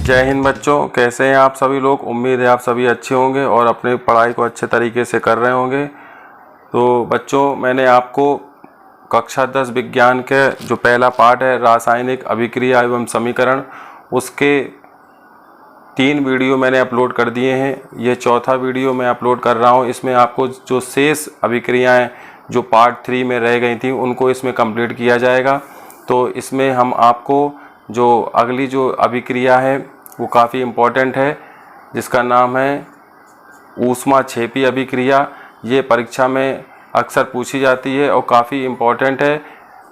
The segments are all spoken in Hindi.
जय हिंद बच्चों, कैसे हैं आप सभी लोग। उम्मीद है आप सभी अच्छे होंगे और अपनी पढ़ाई को अच्छे तरीके से कर रहे होंगे। तो बच्चों, मैंने आपको कक्षा 10 विज्ञान के जो पहला पार्ट है रासायनिक अभिक्रिया एवं समीकरण, उसके 3 वीडियो मैंने अपलोड कर दिए हैं। ये चौथा वीडियो मैं अपलोड कर रहा हूँ। इसमें आपको जो शेष अभिक्रियाएँ जो पार्ट 3 में रह गई थी उनको इसमें कंप्लीट किया जाएगा। तो इसमें हम आपको जो अगली जो अभिक्रिया है वो काफ़ी इम्पोर्टेंट है, जिसका नाम है ऊष्माक्षेपी अभिक्रिया। ये परीक्षा में अक्सर पूछी जाती है और काफ़ी इम्पोर्टेंट है।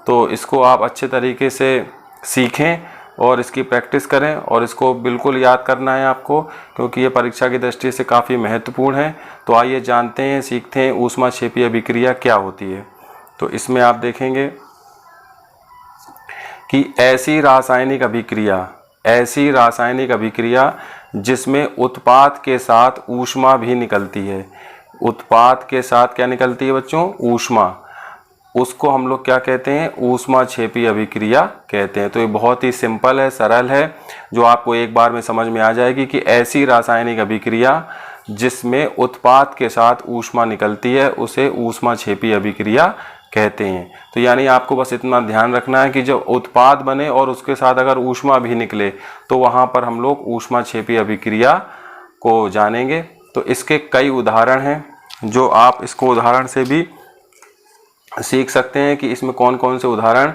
तो इसको आप अच्छे तरीके से सीखें और इसकी प्रैक्टिस करें और इसको बिल्कुल याद करना है आपको, क्योंकि ये परीक्षा की दृष्टि से काफ़ी महत्वपूर्ण है। तो आइए जानते हैं, सीखते हैं ऊष्माक्षेपी अभिक्रिया क्या होती है। तो इसमें आप देखेंगे कि ऐसी रासायनिक अभिक्रिया जिसमें उत्पाद के साथ ऊष्मा भी निकलती है। उत्पाद के साथ क्या निकलती है बच्चों? ऊष्मा। उसको हम लोग क्या कहते हैं? ऊष्माक्षेपी अभिक्रिया कहते हैं। तो ये बहुत ही सिंपल है, सरल है, जो आपको एक बार में समझ में आ जाएगी कि ऐसी रासायनिक अभिक्रिया जिसमें उत्पाद के साथ ऊष्मा निकलती है उसे ऊष्माक्षेपी अभिक्रिया कहते हैं। तो यानी आपको बस इतना ध्यान रखना है कि जब उत्पाद बने और उसके साथ अगर ऊष्मा भी निकले तो वहाँ पर हम लोग ऊष्माक्षेपी अभिक्रिया को जानेंगे। तो इसके कई उदाहरण हैं जो आप इसको उदाहरण से भी सीख सकते हैं कि इसमें कौन कौन से उदाहरण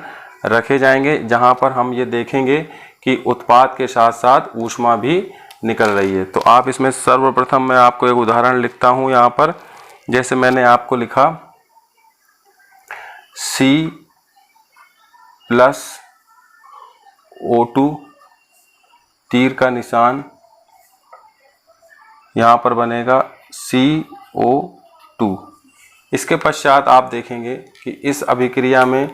रखे जाएंगे, जहाँ पर हम ये देखेंगे कि उत्पाद के साथ साथ ऊष्मा भी निकल रही है। तो आप इसमें सर्वप्रथम मैं आपको एक उदाहरण लिखता हूँ यहाँ पर। जैसे मैंने आपको लिखा C+O2, तीर का निशान यहाँ पर बनेगा CO2। इसके पश्चात आप देखेंगे कि इस अभिक्रिया में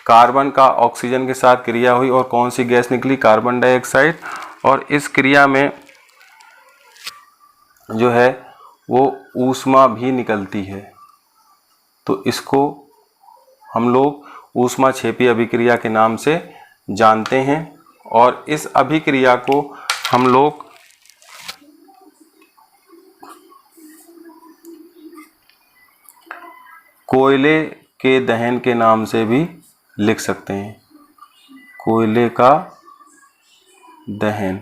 कार्बन का ऑक्सीजन के साथ क्रिया हुई और कौन सी गैस निकली? Carbon dioxide. और इस क्रिया में जो है वो ऊष्मा भी निकलती है। तो इसको हम लोग ऊष्माक्षेपी अभिक्रिया के नाम से जानते हैं। और इस अभिक्रिया को हम लोग कोयले के दहन के नाम से भी लिख सकते हैं। कोयले का दहन।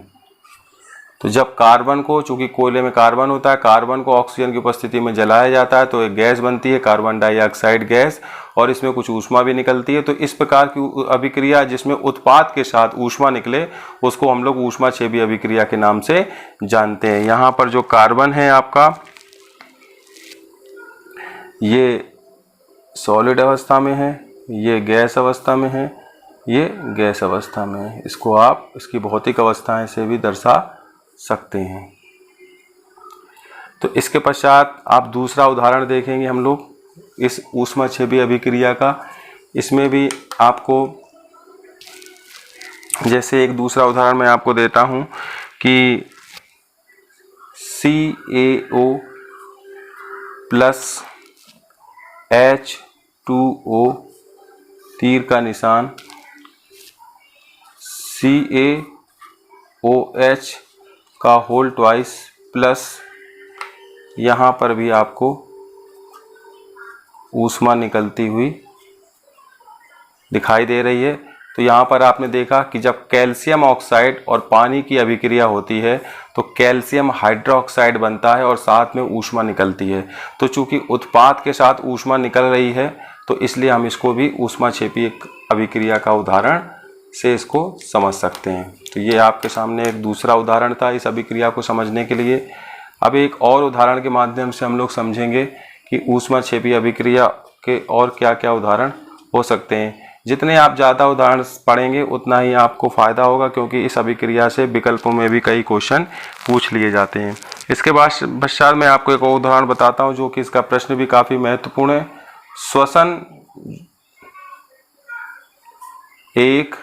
तो जब कार्बन को, चूंकि कोयले में कार्बन होता है, कार्बन को ऑक्सीजन की उपस्थिति में जलाया जाता है तो एक गैस बनती है कार्बन डाइऑक्साइड गैस, और इसमें कुछ ऊष्मा भी निकलती है। तो इस प्रकार की अभिक्रिया जिसमें उत्पाद के साथ ऊष्मा निकले उसको हम लोग ऊष्माक्षेपी अभिक्रिया के नाम से जानते हैं। यहाँ पर जो कार्बन है आपका, ये सॉलिड अवस्था में है, ये गैस अवस्था में है, ये गैस अवस्था में है। इसको आप इसकी भौतिक अवस्थाएं से भी दर्शा सकते हैं। तो इसके पश्चात आप दूसरा उदाहरण देखेंगे हम लोग इस ऊष्माक्षेपी अभिक्रिया का। इसमें भी आपको, जैसे एक दूसरा उदाहरण मैं आपको देता हूं कि CaO प्लस H2O, तीर का निशान, CaOH का होल ट्वाइस प्लस, यहाँ पर भी आपको ऊष्मा निकलती हुई दिखाई दे रही है। तो यहाँ पर आपने देखा कि जब कैल्शियम ऑक्साइड और पानी की अभिक्रिया होती है तो कैल्शियम हाइड्रोक्साइड बनता है और साथ में ऊष्मा निकलती है। तो चूंकि उत्पाद के साथ ऊष्मा निकल रही है तो इसलिए हम इसको भी ऊष्माक्षेपी अभिक्रिया का उदाहरण से इसको समझ सकते हैं। तो ये आपके सामने एक दूसरा उदाहरण था इस अभिक्रिया को समझने के लिए। अब एक और उदाहरण के माध्यम से हम लोग समझेंगे कि ऊष्माक्षेपी अभिक्रिया के और क्या क्या उदाहरण हो सकते हैं। जितने आप ज़्यादा उदाहरण पढ़ेंगे उतना ही आपको फ़ायदा होगा, क्योंकि इस अभिक्रिया से विकल्पों में भी कई क्वेश्चन पूछ लिए जाते हैं। इसके पश्चात मैं आपको एक और उदाहरण बताता हूँ जो कि इसका प्रश्न भी काफ़ी महत्वपूर्ण है। श्वसन एक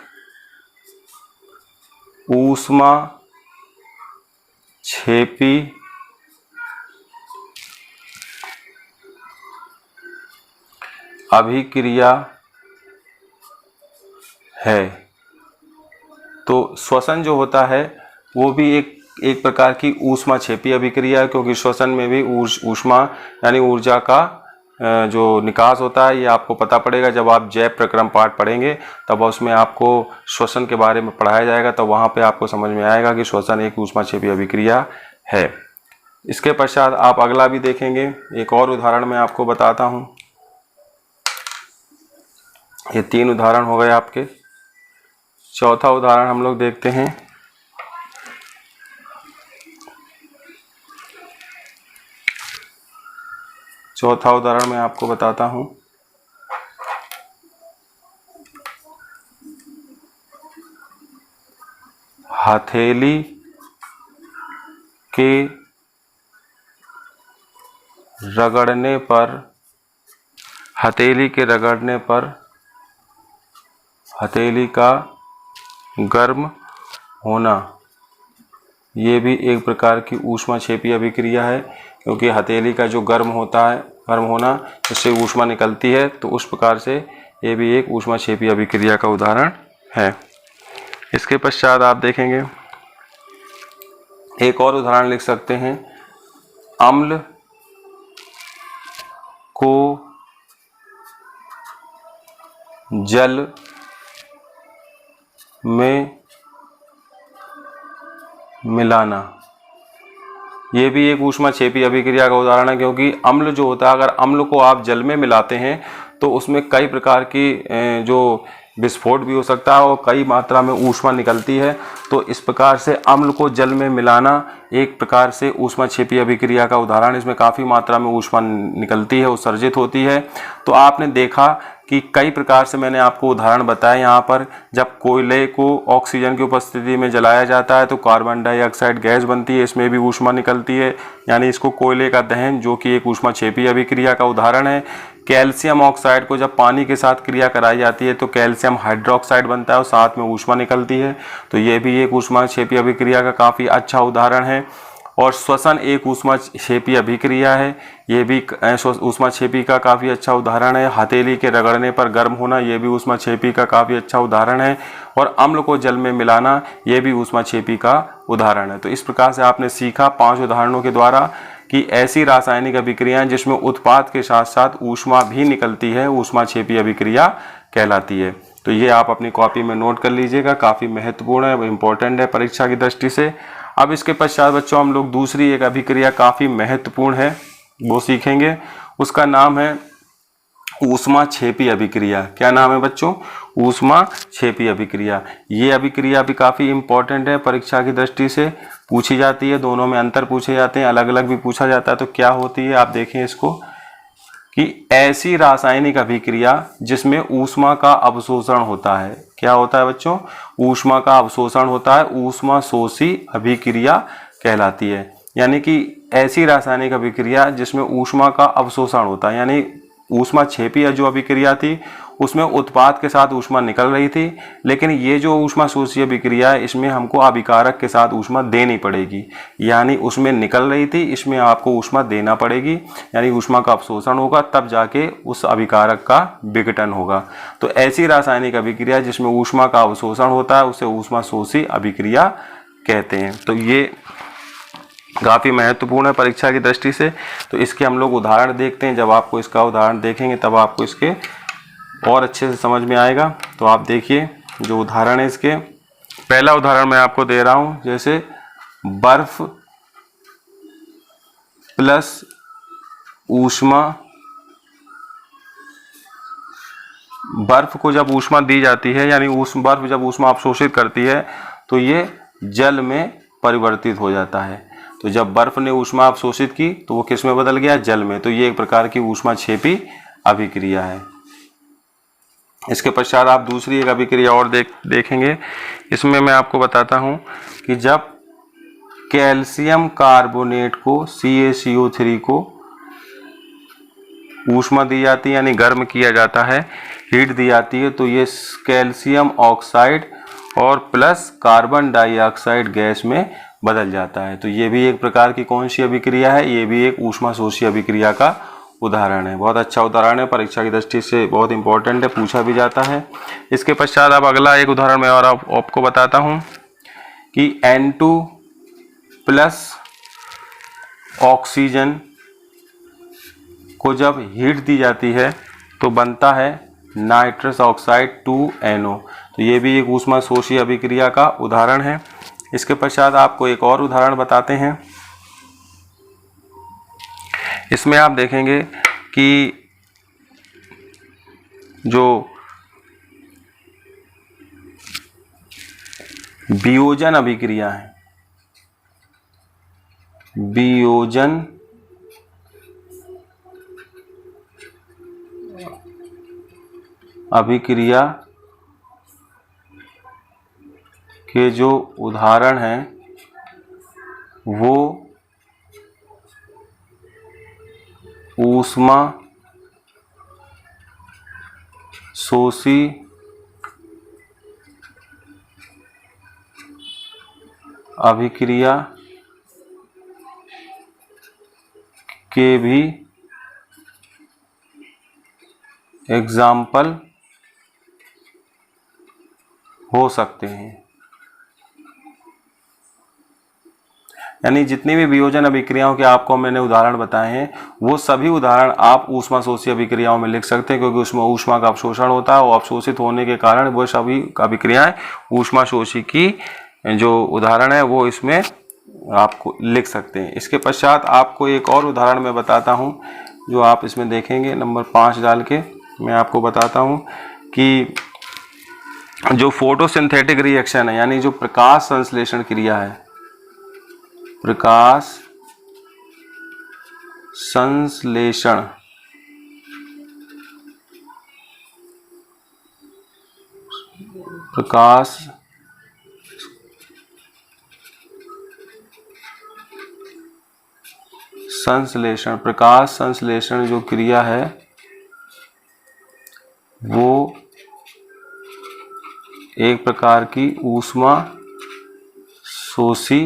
ऊष्माक्षेपी अभिक्रिया है। तो श्वसन जो होता है वो भी एक प्रकार की ऊष्माक्षेपी अभिक्रिया है, क्योंकि श्वसन में भी ऊष्मा यानी ऊर्जा का जो निकास होता है ये आपको पता पड़ेगा। जब आप जैव प्रक्रम पाठ पढ़ेंगे तब उसमें आपको श्वसन के बारे में पढ़ाया जाएगा, तो वहाँ पे आपको समझ में आएगा कि श्वसन एक ऊष्माक्षेपी अभिक्रिया है। इसके पश्चात आप अगला भी देखेंगे। एक और उदाहरण मैं आपको बताता हूँ। ये 3 उदाहरण हो गए आपके। चौथा उदाहरण हम लोग देखते हैं। चौथा उदाहरण मैं आपको बताता हूँ। हथेली के रगड़ने पर हथेली का गर्म होना, ये भी एक प्रकार की ऊष्माक्षेपी अभिक्रिया है, क्योंकि हथेली का जो गर्म होना जिससे ऊष्मा निकलती है, तो उस प्रकार से ये भी एक ऊष्माक्षेपी अभिक्रिया का उदाहरण है। इसके पश्चात आप देखेंगे एक और उदाहरण लिख सकते हैं। अम्ल को जल में मिलाना, ये भी एक ऊष्माक्षेपी अभिक्रिया का उदाहरण है, क्योंकि अम्ल जो होता है, अगर अम्ल को आप जल में मिलाते हैं तो उसमें कई प्रकार की जो विस्फोट भी हो सकता है और कई मात्रा में ऊष्मा निकलती है। तो इस प्रकार से अम्ल को जल में मिलाना एक प्रकार से ऊष्माक्षेपी अभिक्रिया का उदाहरण। इसमें काफ़ी मात्रा में ऊष्मा निकलती है, उत्सर्जित होती है। तो आपने देखा कि कई प्रकार से मैंने आपको उदाहरण बताए। यहाँ पर जब कोयले को ऑक्सीजन की उपस्थिति में जलाया जाता है तो कार्बन डाइऑक्साइड गैस बनती है, इसमें भी ऊष्मा निकलती है, यानी इसको कोयले का दहन, जो कि एक ऊष्माक्षेपी अभिक्रिया का उदाहरण है। कैल्शियम ऑक्साइड को जब पानी के साथ क्रिया कराई जाती है तो कैल्शियम हाइड्रोक्साइड बनता है और साथ में ऊष्मा निकलती है, तो ये भी एक ऊष्माक्षेपी अभिक्रिया का काफ़ी अच्छा उदाहरण है। और श्वसन एक ऊष्माक्षेपी अभिक्रिया है, ये भी ऊष्माक्षेपी का काफ़ी अच्छा उदाहरण है। हथेली के रगड़ने पर गर्म होना, ये भी ऊष्माक्षेपी का काफ़ी अच्छा उदाहरण है। और अम्ल को जल में मिलाना, ये भी ऊष्माक्षेपी का उदाहरण है। तो इस प्रकार से आपने सीखा 5 उदाहरणों के द्वारा कि ऐसी रासायनिक अभिक्रियाएं जिसमें उत्पाद के साथ साथ ऊष्मा भी निकलती है, ऊष्माक्षेपी अभिक्रिया कहलाती है। तो ये आप अपनी कॉपी में नोट कर लीजिएगा, काफ़ी महत्वपूर्ण है, इम्पोर्टेंट है परीक्षा की दृष्टि से। अब इसके पश्चात बच्चों हम लोग दूसरी एक अभिक्रिया काफ़ी महत्वपूर्ण है वो सीखेंगे। उसका नाम है ऊष्माक्षेपी अभिक्रिया। क्या नाम है बच्चों? ऊष्माक्षेपी अभिक्रिया। ये अभिक्रिया भी काफ़ी इम्पोर्टेंट है, परीक्षा की दृष्टि से पूछी जाती है। दोनों में अंतर पूछे जाते हैं, अलग अलग भी पूछा जाता है। तो क्या होती है आप देखें इसको, कि ऐसी रासायनिक अभिक्रिया जिसमें ऊष्मा का अवशोषण होता है। क्या होता है बच्चों? ऊष्मा का अवशोषण होता है, ऊष्मा शोषी अभिक्रिया कहलाती है। यानी कि ऐसी रासायनिक अभिक्रिया जिसमें ऊष्मा का अवशोषण होता है, यानी ऊष्माक्षेपी जो अभिक्रिया थी उसमें उत्पाद के साथ ऊष्मा निकल रही थी, लेकिन ये जो ऊष्मा शोषी अभिक्रिया है इसमें हमको अभिकारक के साथ ऊष्मा देनी पड़ेगी। यानी उसमें निकल रही थी, इसमें आपको ऊष्मा देना पड़ेगी, यानी ऊष्मा का अवशोषण होगा, तब जाके उस अभिकारक का विघटन होगा। तो ऐसी रासायनिक अभिक्रिया जिसमें ऊष्मा का अवशोषण होता है उसे ऊष्मा शोषी अभिक्रिया कहते हैं। तो ये काफ़ी महत्वपूर्ण है परीक्षा की दृष्टि से। तो इसके हम लोग उदाहरण देखते हैं। जब आपको इसका उदाहरण देखेंगे तब आपको इसके और अच्छे से समझ में आएगा। तो आप देखिए जो उदाहरण है इसके, पहला उदाहरण मैं आपको दे रहा हूं, जैसे बर्फ प्लस ऊष्मा। बर्फ को जब ऊष्मा दी जाती है, यानी बर्फ जब ऊष्मा अवशोषित करती है तो ये जल में परिवर्तित हो जाता है। तो जब बर्फ ने ऊष्मा अवशोषित की तो वो किस में बदल गया? जल में। तो ये एक प्रकार की ऊष्माक्षेपी अभिक्रिया है। इसके पश्चात आप दूसरी एक अभिक्रिया और देखेंगे। इसमें मैं आपको बताता हूं कि जब कैल्शियम कार्बोनेट को CaCO3 को ऊष्मा दी जाती है, यानी गर्म किया जाता है, हीट दी जाती है, तो ये कैल्शियम ऑक्साइड और प्लस कार्बन डाइऑक्साइड गैस में बदल जाता है। तो ये भी एक प्रकार की कौन सी अभिक्रिया है? ये भी एक ऊष्मा शोषी अभिक्रिया का उदाहरण है। बहुत अच्छा उदाहरण है, परीक्षा की दृष्टि से बहुत इंपॉर्टेंट है, पूछा भी जाता है। इसके पश्चात अब अगला एक उदाहरण मैं और आपको बताता हूँ कि N2 प्लस ऑक्सीजन को जब हीट दी जाती है तो बनता है नाइट्रस ऑक्साइड 2NO। तो ये भी एक ऊष्मा शोषी अभिक्रिया का उदाहरण है। इसके पश्चात आपको एक और उदाहरण बताते हैं। इसमें आप देखेंगे कि जो वियोजन अभिक्रिया है, वियोजन अभिक्रिया के जो उदाहरण हैं वो ऊष्मा शोषी अभिक्रिया के भी एग्जाम्पल हो सकते हैं। यानी जितनी भी वियोजन अभिक्रियाओं के आपको मैंने उदाहरण बताए हैं वो सभी उदाहरण आप ऊष्मा शोषी अभिक्रियाओं में लिख सकते हैं, क्योंकि उसमें ऊष्मा का अवशोषण होता है और अवशोषित होने के कारण वो सभी अभिक्रियाएं ऊष्मा शोषी की जो उदाहरण है वो इसमें आपको लिख सकते हैं। इसके पश्चात आपको एक और उदाहरण मैं बताता हूं जो आप इसमें देखेंगे, नंबर 5 डाल के मैं आपको बताता हूं कि जो फोटोसिंथेटिक रिएक्शन है, यानी जो प्रकाश संश्लेषण क्रिया है, प्रकाश संश्लेषण प्रकाश संश्लेषण जो क्रिया है वो एक प्रकार की ऊष्मा शोषी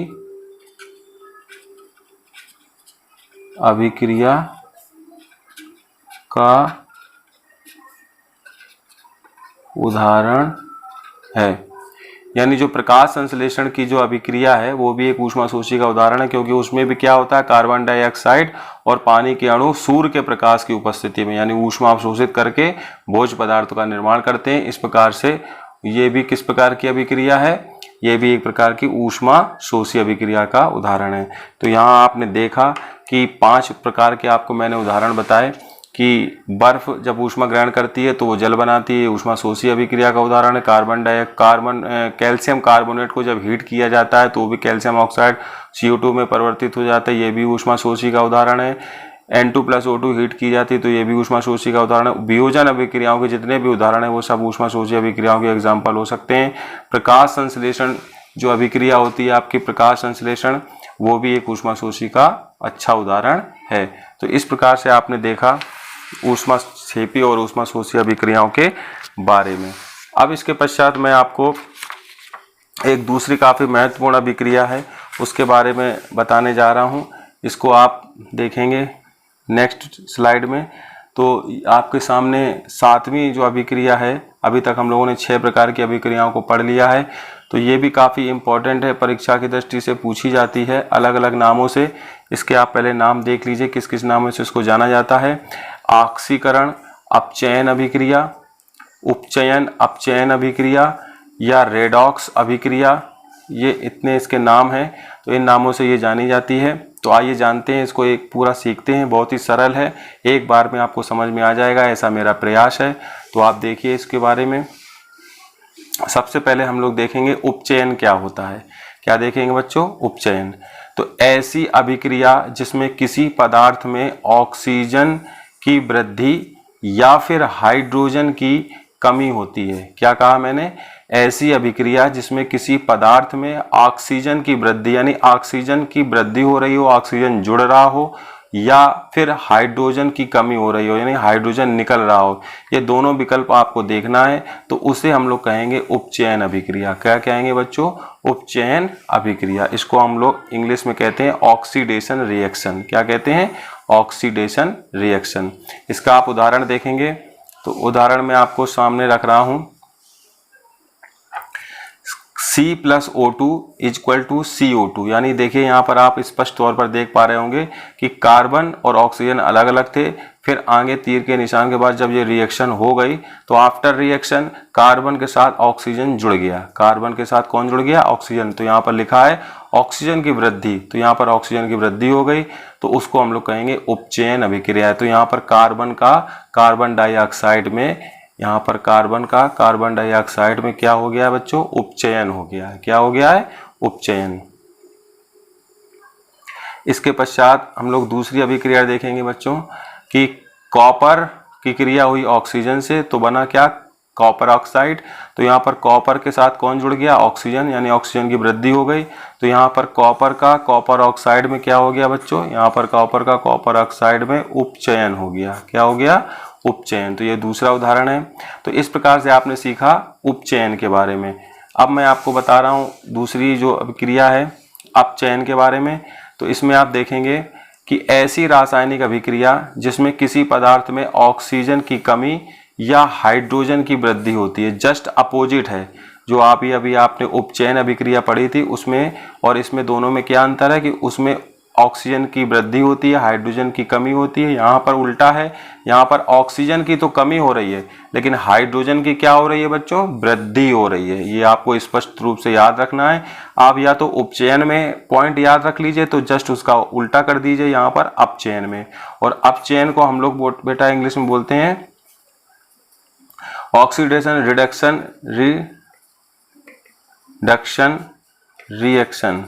अभिक्रिया का उदाहरण है। यानी जो प्रकाश संश्लेषण की जो अभिक्रिया है वो भी एक ऊष्मा शोषी का उदाहरण है, क्योंकि उसमें भी क्या होता है, कार्बन डाइऑक्साइड और पानी के अणु सूर्य के प्रकाश की उपस्थिति में यानी ऊष्मा अवशोषित करके भोज्य पदार्थों का निर्माण करते हैं। इस प्रकार से ये भी किस प्रकार की अभिक्रिया है, ये भी एक प्रकार की ऊष्मा शोषी अभिक्रिया का उदाहरण है। तो यहाँ आपने देखा कि 5 प्रकार के आपको मैंने उदाहरण बताए कि बर्फ जब ऊष्मा ग्रहण करती है तो वो जल बनाती है, ऊष्मा शोषी अभिक्रिया का उदाहरण है। कैल्शियम कार्बोनेट को जब हीट किया जाता है तो वो भी कैल्शियम ऑक्साइड CO2 में परिवर्तित हो जाता है, ये भी ऊष्मा शोषी का उदाहरण है। N2 प्लस O2 हीट की जाती है तो ये भी ऊष्मा शोषी का उदाहरण है। वियोजन अभिक्रियाओं के जितने भी उदाहरण है वो सब ऊष्मा शोषी अभिक्रियाओं के एग्जाम्पल हो सकते हैं। प्रकाश संश्लेषण जो अभिक्रिया होती है आपकी, प्रकाश संश्लेषण, वो भी एक ऊष्मा शोषी का अच्छा उदाहरण है। तो इस प्रकार से आपने देखा ऊष्मा क्षेपी और ऊष्मा शोषी अभिक्रियाओं के बारे में। अब इसके पश्चात मैं आपको एक दूसरी काफ़ी महत्वपूर्ण अभिक्रिया है उसके बारे में बताने जा रहा हूँ। इसको आप देखेंगे नेक्स्ट स्लाइड में। तो आपके सामने 7वीं जो अभिक्रिया है, अभी तक हम लोगों ने 6 प्रकार की अभिक्रियाओं को पढ़ लिया है। तो ये भी काफ़ी इम्पोर्टेंट है, परीक्षा की दृष्टि से पूछी जाती है अलग अलग नामों से। इसके आप पहले नाम देख लीजिए किस किस नामों से इसको जाना जाता है। ऑक्सीकरण अपचयन अभिक्रिया, उपचयन अपचयन अभिक्रिया या रेडॉक्स अभिक्रिया, ये इतने इसके नाम हैं। तो इन नामों से ये जानी जाती है। तो आइए जानते हैं इसको, एक पूरा सीखते हैं। बहुत ही सरल है, एक बार में आपको समझ में आ जाएगा, ऐसा मेरा प्रयास है। तो आप देखिए इसके बारे में। सबसे पहले हम लोग देखेंगे उपचयन क्या होता है। क्या देखेंगे बच्चों? उपचयन। तो ऐसी अभिक्रिया जिसमें किसी पदार्थ में ऑक्सीजन की वृद्धि या फिर हाइड्रोजन की कमी होती है। क्या कहा मैंने? ऐसी अभिक्रिया जिसमें किसी पदार्थ में ऑक्सीजन की वृद्धि यानी ऑक्सीजन की वृद्धि हो रही हो, ऑक्सीजन जुड़ रहा हो, या फिर हाइड्रोजन की कमी हो रही हो यानी हाइड्रोजन निकल रहा हो। ये दोनों विकल्प आपको देखना है। तो उसे हम लोग कहेंगे उपचयन अभिक्रिया। क्या कहेंगे बच्चों? उपचयन अभिक्रिया। इसको हम लोग इंग्लिश में कहते हैं ऑक्सीडेशन रिएक्शन। क्या कहते हैं? Oxidation reaction. इसका आप उदाहरण देखेंगे। तो उदाहरण मैं आपको सामने रख रहा हूं। C+O2 इक्वल टू CO2, यानी देखिए यहाँ पर आप स्पष्ट तौर पर देख पा रहे होंगे कि कार्बन और ऑक्सीजन अलग अलग थे। फिर आगे तीर के निशान के बाद जब ये रिएक्शन हो गई तो आफ्टर रिएक्शन कार्बन के साथ ऑक्सीजन जुड़ गया। कार्बन के साथ कौन जुड़ गया? ऑक्सीजन। तो यहाँ पर लिखा है ऑक्सीजन की वृद्धि, तो यहाँ पर ऑक्सीजन की वृद्धि हो गई, तो उसको हम लोग कहेंगे उपचयन अभिक्रिया है। तो यहाँ पर कार्बन का कार्बन डाइऑक्साइड में, यहाँ पर कार्बन का कार्बन डाइऑक्साइड में क्या हो गया है बच्चों? उपचयन हो गया है। क्या हो गया है? उपचयन। इसके पश्चात हम लोग दूसरी अभिक्रिया देखेंगे बच्चों कि कॉपर की क्रिया हुई ऑक्सीजन से, तो बना क्या? Copper oxide. तो यहाँ पर कॉपर के साथ कौन जुड़ गया? ऑक्सीजन, यानी ऑक्सीजन की वृद्धि हो गई। तो यहाँ पर कॉपर का कॉपर ऑक्साइड में क्या हो गया बच्चों? यहाँ पर कॉपर का कॉपर ऑक्साइड में उपचयन हो गया। क्या हो गया? उपचयन। तो ये दूसरा उदाहरण है। तो इस प्रकार से आपने सीखा उपचयन के बारे में। अब मैं आपको बता रहा हूँ दूसरी जो अभिक्रिया है अपचयन के बारे में। तो इसमें आप देखेंगे कि ऐसी रासायनिक अभिक्रिया जिसमें किसी पदार्थ में ऑक्सीजन की कमी या हाइड्रोजन की वृद्धि होती है, जस्ट अपोजिट है। जो आप ही अभी आपने उपचयन अभिक्रिया पढ़ी थी उसमें और इसमें दोनों में क्या अंतर है कि उसमें ऑक्सीजन की वृद्धि होती है, हाइड्रोजन की कमी होती है। यहाँ पर उल्टा है, यहाँ पर ऑक्सीजन की तो कमी हो रही है लेकिन हाइड्रोजन की क्या हो रही है बच्चों? वृद्धि हो रही है। ये आपको स्पष्ट रूप से याद रखना है। आप या तो उपचयन में पॉइंट याद रख लीजिए तो जस्ट उसका उल्टा कर दीजिए यहाँ पर अपचयन में। और अपचयन को हम लोग बेटा इंग्लिश में बोलते हैं ऑक्सीडेशन रिडक्शन रिएक्शन,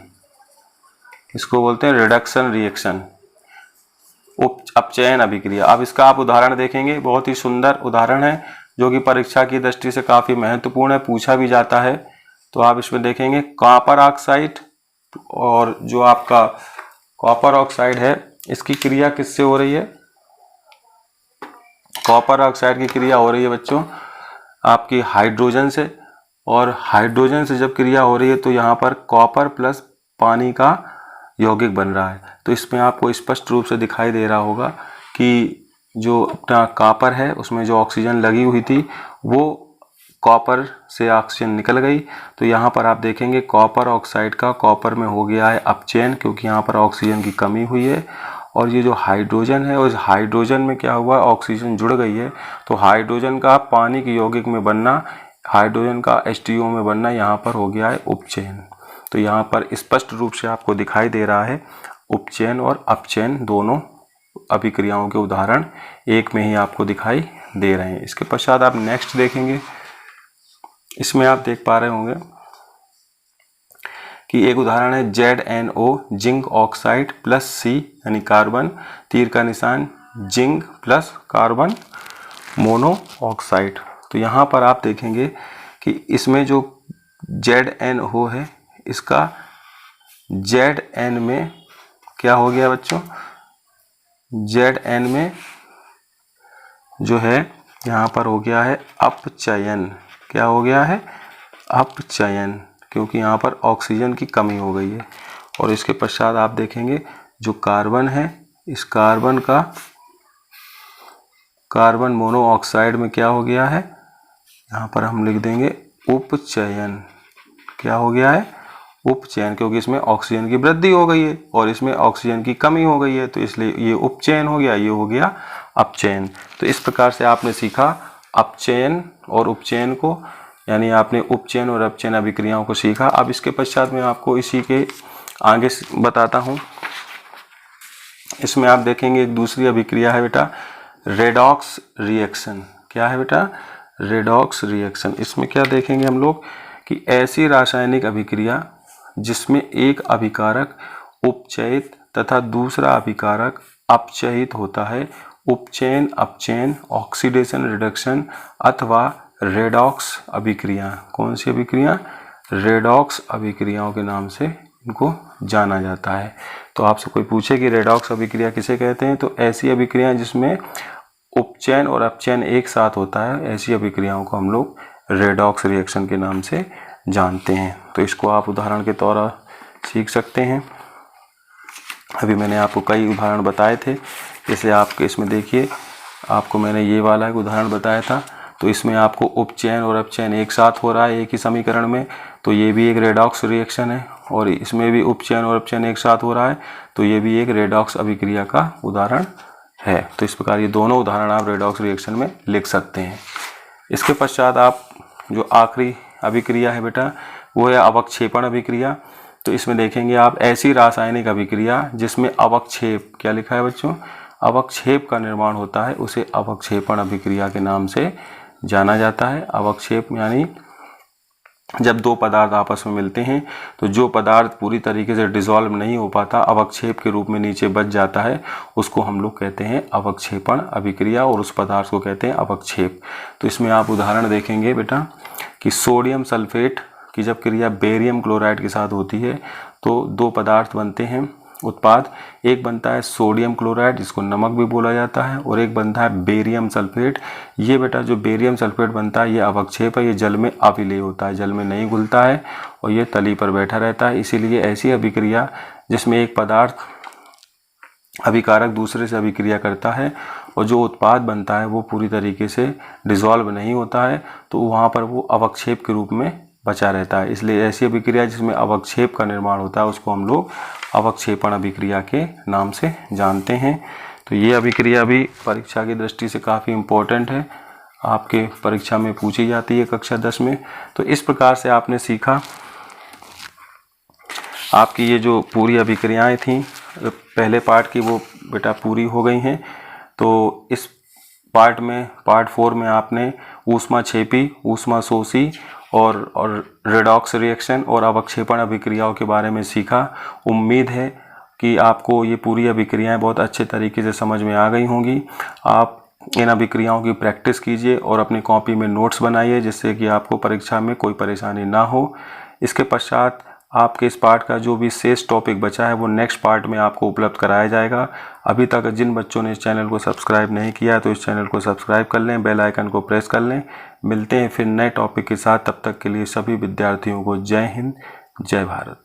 इसको बोलते हैं रिडक्शन रिएक्शन, अपचयन अभिक्रिया। अब इसका आप उदाहरण देखेंगे, बहुत ही सुंदर उदाहरण है जो कि परीक्षा की दृष्टि से काफी महत्वपूर्ण है, पूछा भी जाता है। तो आप इसमें देखेंगे कॉपर ऑक्साइड, और जो आपका कॉपर ऑक्साइड है इसकी क्रिया किससे हो रही है? कॉपर ऑक्साइड की क्रिया हो रही है बच्चों आपकी हाइड्रोजन से, और हाइड्रोजन से जब क्रिया हो रही है तो यहाँ पर कॉपर प्लस पानी का यौगिक बन रहा है। तो इसमें आपको स्पष्ट रूप से दिखाई दे रहा होगा कि जो अपना कॉपर है उसमें जो ऑक्सीजन लगी हुई थी वो कॉपर से ऑक्सीजन निकल गई। तो यहाँ पर आप देखेंगे कॉपर ऑक्साइड का कॉपर में हो गया है अपचयन, क्योंकि यहाँ पर ऑक्सीजन की कमी हुई है। और ये जो हाइड्रोजन है उस हाइड्रोजन में क्या हुआ? ऑक्सीजन जुड़ गई है। तो हाइड्रोजन का पानी के यौगिक में बनना, हाइड्रोजन का H2O में बनना यहाँ पर हो गया है उपचयन। तो यहाँ पर स्पष्ट रूप से आपको दिखाई दे रहा है उपचयन और अपचयन दोनों अभिक्रियाओं के उदाहरण एक में ही आपको दिखाई दे रहे हैं। इसके पश्चात आप नेक्स्ट देखेंगे, इसमें आप देख पा रहे होंगे कि एक उदाहरण है ZNO zinc oxide plus C, यानी कार्बन, तीर का निशान जिंक प्लस कार्बन मोनोऑक्साइड। तो यहाँ पर आप देखेंगे कि इसमें जो ZNO है इसका Zn में क्या हो गया बच्चों? Zn में जो है यहाँ पर हो गया है अपचयन। क्या हो गया है? अपचयन, क्योंकि यहाँ पर ऑक्सीजन की कमी हो गई है। और इसके पश्चात आप देखेंगे जो कार्बन है इस कार्बन का कार्बन मोनोऑक्साइड में क्या हो गया है? यहाँ पर हम लिख देंगे उपचयन। क्या हो गया है? उपचयन, क्योंकि इसमें ऑक्सीजन की वृद्धि हो गई है और इसमें ऑक्सीजन की कमी हो गई है, तो इसलिए ये उपचयन हो गया, ये हो गया अपचयन। तो इस प्रकार से आपने सीखा अपचयन और उपचयन को, यानी आपने उपचयन और अपचयन अभिक्रियाओं को सीखा। अब इसके पश्चात मैं आपको इसी के आगे बताता हूँ। इसमें आप देखेंगे एक दूसरी अभिक्रिया है बेटा रेडॉक्स रिएक्शन। क्या है बेटा? Redox reaction. इसमें क्या देखेंगे हम लोग कि ऐसी रासायनिक अभिक्रिया जिसमें एक अभिकारक उपचयित तथा दूसरा अभिकारक अपचयित होता है, उपचयन, अपचयन, ऑक्सीडेशन, रिडक्शन अथवा रेडॉक्स अभिक्रिया। कौन सी अभिक्रिया? रेडॉक्स अभिक्रियाओं के नाम से इनको जाना जाता है। तो आपसे कोई पूछे कि रेडॉक्स अभिक्रिया किसे कहते हैं, तो ऐसी अभिक्रिया जिसमें उपचयन और अपचयन एक साथ होता है, ऐसी अभिक्रियाओं को हम लोग रेडॉक्स रिएक्शन के नाम से जानते हैं। तो इसको आप उदाहरण के तौर पर सीख सकते हैं। अभी मैंने आपको कई उदाहरण बताए थे, जैसे आपके इसमें देखिए आपको मैंने ये वाला एक उदाहरण बताया था तो इसमें आपको उपचयन और अपचयन एक साथ हो रहा है एक ही समीकरण में, तो ये भी एक रेडॉक्स रिएक्शन है। और इसमें भी उपचयन और अपचयन एक साथ हो रहा है, तो ये भी एक रेडॉक्स अभिक्रिया का उदाहरण है। तो इस प्रकार ये दोनों उदाहरण आप रेडॉक्स रिएक्शन में लिख सकते हैं। इसके पश्चात आप जो आखिरी अभिक्रिया है बेटा वो है अवक्षेपण अभिक्रिया। तो इसमें देखेंगे आप ऐसी रासायनिक अभिक्रिया जिसमें अवक्षेप, क्या लिखा है बच्चों, अवक्षेप का निर्माण होता है, उसे अवक्षेपण अभिक्रिया के नाम से जाना जाता है। अवक्षेप यानी जब दो पदार्थ आपस में मिलते हैं तो जो पदार्थ पूरी तरीके से डिसॉल्व नहीं हो पाता, अवक्षेप के रूप में नीचे बच जाता है, उसको हम लोग कहते हैं अवक्षेपण अभिक्रिया और उस पदार्थ को कहते हैं अवक्षेप। तो इसमें आप उदाहरण देखेंगे बेटा कि सोडियम सल्फेट की जब क्रिया बेरियम क्लोराइड के साथ होती है तो दो पदार्थ बनते हैं उत्पाद, एक बनता है सोडियम क्लोराइड जिसको नमक भी बोला जाता है, और एक बनता है बेरियम सल्फेट। ये बेटा जो बेरियम सल्फेट बनता है ये अवक्षेप है, ये जल में अविलेय होता है, जल में नहीं घुलता है और ये तली पर बैठा रहता है। इसीलिए ऐसी अभिक्रिया जिसमें एक पदार्थ अभिकारक दूसरे से अभिक्रिया करता है और जो उत्पाद बनता है वो पूरी तरीके से डिसॉल्व नहीं होता है, तो वहाँ पर वो अवक्षेप के रूप में बचा रहता है। इसलिए ऐसी अभिक्रिया जिसमें अवक्षेप का निर्माण होता है उसको हम लोग अवक्षेपण अभिक्रिया के नाम से जानते हैं। तो ये अभिक्रिया भी परीक्षा की दृष्टि से काफ़ी इम्पोर्टेंट है, आपके परीक्षा में पूछी जाती है कक्षा 10 में। तो इस प्रकार से आपने सीखा, आपकी ये जो पूरी अभिक्रियाएं थी पहले पार्ट की वो बेटा पूरी हो गई हैं। तो इस पार्ट में, पार्ट 4 में आपने ऊष्माक्षेपी, ऊष्माशोषी और रेडॉक्स रिएक्शन और अवक्षेपण अभिक्रियाओं के बारे में सीखा। उम्मीद है कि आपको ये पूरी अभिक्रियाएं बहुत अच्छे तरीके से समझ में आ गई होंगी। आप इन अभिक्रियाओं की प्रैक्टिस कीजिए और अपनी कॉपी में नोट्स बनाइए जिससे कि आपको परीक्षा में कोई परेशानी ना हो। इसके पश्चात आपके इस पार्ट का जो भी शेष टॉपिक बचा है वो नेक्स्ट पार्ट में आपको उपलब्ध कराया जाएगा। अभी तक जिन बच्चों ने इस चैनल को सब्सक्राइब नहीं किया तो इस चैनल को सब्सक्राइब कर लें, बेल आइकन को प्रेस कर लें। मिलते हैं फिर नए टॉपिक के साथ, तब तक के लिए सभी विद्यार्थियों को जय हिंद, जय भारत।